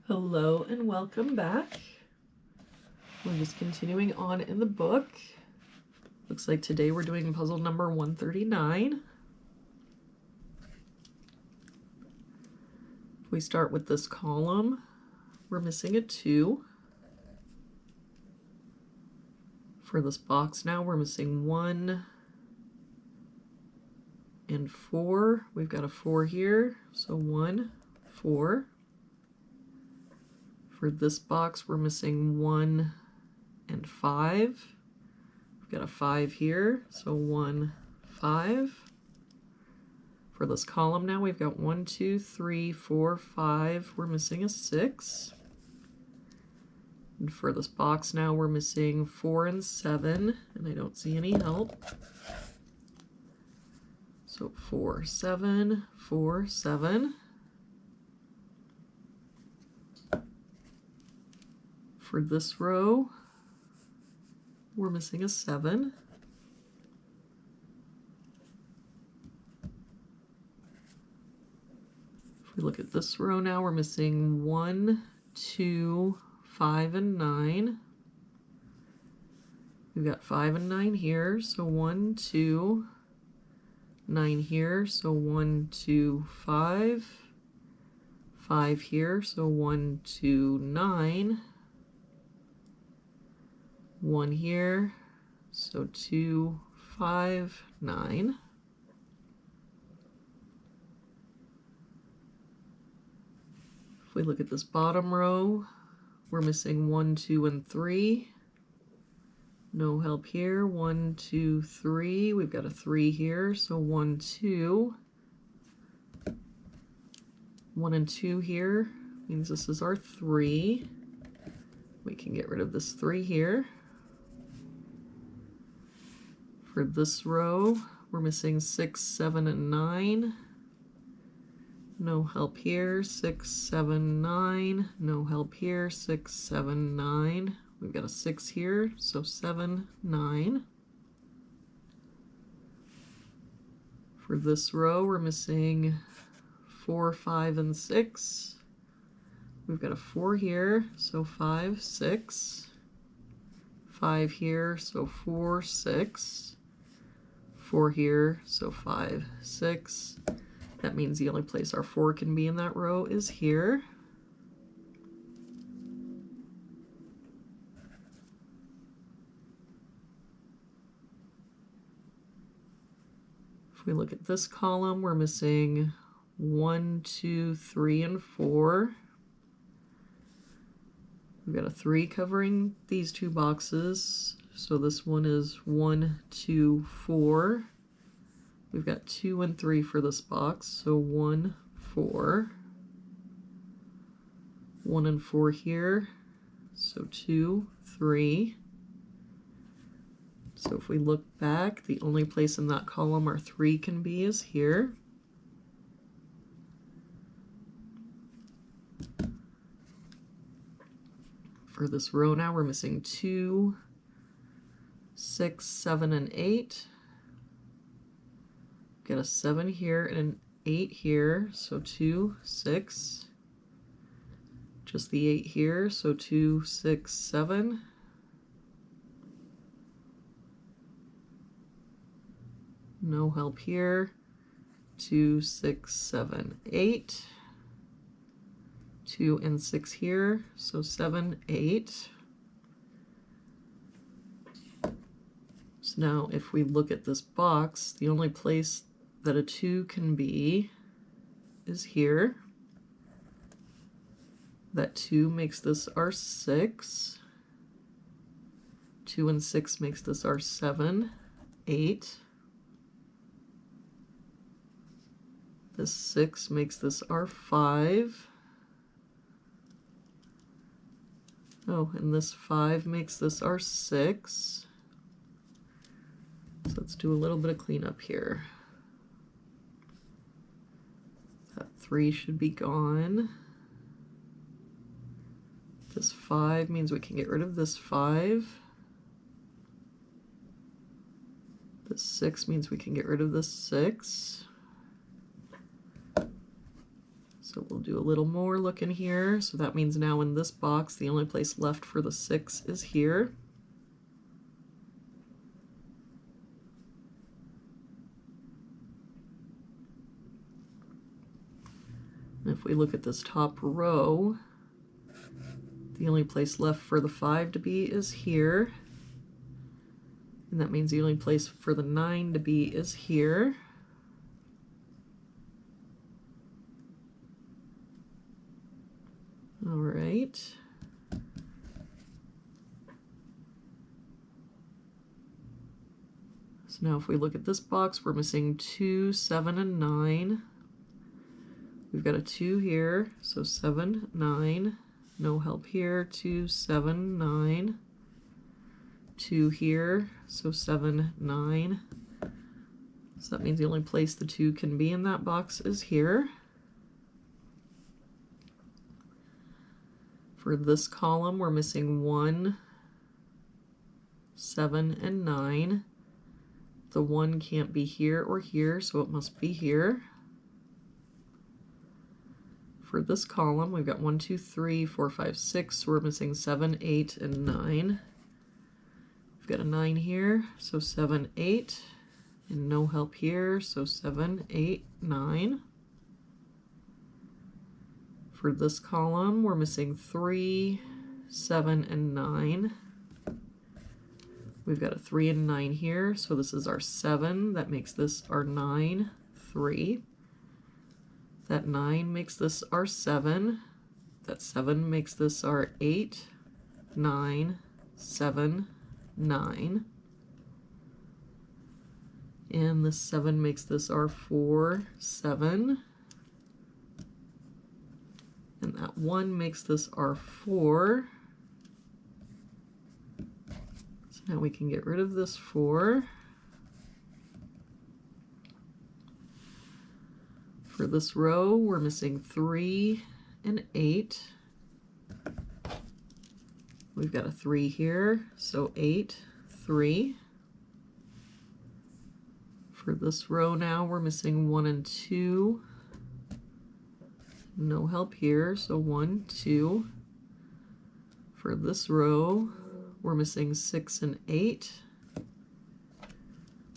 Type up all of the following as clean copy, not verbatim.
Hello and welcome back. We're just continuing on in the book. Looks like today we're doing puzzle number 139. If we start with this column, we're missing a 2. For this box now, we're missing 1 and 4. We've got a 4 here, so 1, 4. For this box, we're missing 1 and 5. We've got a 5 here, so 1, 5. For this column now, we've got 1, 2, 3, 4, 5. We're missing a 6. And for this box now, we're missing 4 and 7, and I don't see any help. So 4, 7, 4, 7. For this row, we're missing a 7. If we look at this row now, we're missing 1, 2, 5, and 9. We've got 5 and 9 here, so 1, 2, 9 here, so 1, 2, 5. 5 here, so 1, 2, 9. 1 here, so 2, 5, 9. If we look at this bottom row, we're missing 1, 2, and 3. No help here. 1, 2, 3. We've got a 3 here, so 1, 2. 1 and 2 here means this is our 3. We can get rid of this 3 here. For this row, we're missing 6, 7, and 9. No help here. 6, 7, 9. No help here. 6, 7, 9. We've got a 6 here, so 7, 9. For this row, we're missing 4, 5, and 6. We've got a 4 here, so 5, 6. 5 here, so 4, 6. 4 here, so 5, 6. That means the only place our 4 can be in that row is here. If we look at this column, we're missing 1, 2, 3, and 4. We've got a 3 covering these two boxes. So this one is 1, 2, 4. We've got 2 and 3 for this box, so 1, 4. 1 and 4 here, so 2, 3. So if we look back, the only place in that column our 3 can be is here. For this row now, we're missing 2, 6, 7, and 8. Get a 7 here and an 8 here, so 2, 6. Just the 8 here, so 2, 6, 7. No help here. 2, 6, 7, 8. 2 and 6 here, so 7, 8. So now if we look at this box, the only place that a 2 can be is here. That 2 makes this our 6. 2 and 6 makes this our 7, 8. This 6 makes this our 5. Oh, and this 5 makes this our 6. So let's do a little bit of cleanup here. That 3 should be gone. This 5 means we can get rid of this 5. This 6 means we can get rid of this 6. So we'll do a little more looking here. So that means now in this box, the only place left for the 6 is here. And if we look at this top row, the only place left for the 5 to be is here. And that means the only place for the 9 to be is here. All right. So now if we look at this box, we're missing 2, 7, and 9. We've got a 2 here, so 7, 9. No help here, 2, 7, 9. 2 here, so 7, 9. So that means the only place the 2 can be in that box is here. For this column, we're missing 1, 7, and 9. The 1 can't be here or here, so it must be here. For this column, we've got 1, 2, 3, 4, 5, 6. So we're missing 7, 8, and 9. We've got a 9 here, so 7, 8. And no help here, so 7, 8, 9. For this column, we're missing 3, 7, and 9. We've got a 3 and 9 here, so this is our 7. That makes this our 9, 3. That 9 makes this our 7. That 7 makes this our 8, 9, 7, 9. And the 7 makes this our 4, 7. And that 1 makes this our 4. So now we can get rid of this 4. For this row, we're missing 3 and 8. We've got a 3 here, so 8, 3. For this row now, we're missing 1 and 2. No help here, so 1, 2. For this row, we're missing 6 and 8.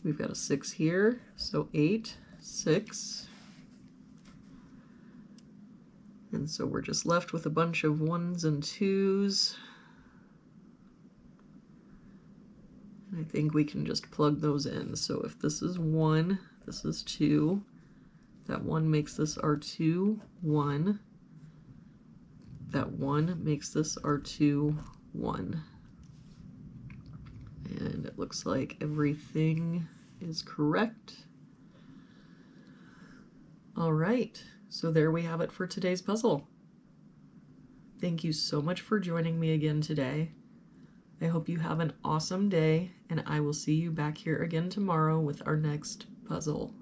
We've got a 6 here, so 8, 6. And so we're just left with a bunch of 1s and 2s. And I think we can just plug those in. So if this is 1, this is 2. That 1 makes this our 2, 1. That 1 makes this our 2, 1. And it looks like everything is correct. All right, so there we have it for today's puzzle. Thank you so much for joining me again today. I hope you have an awesome day, and I will see you back here again tomorrow with our next puzzle.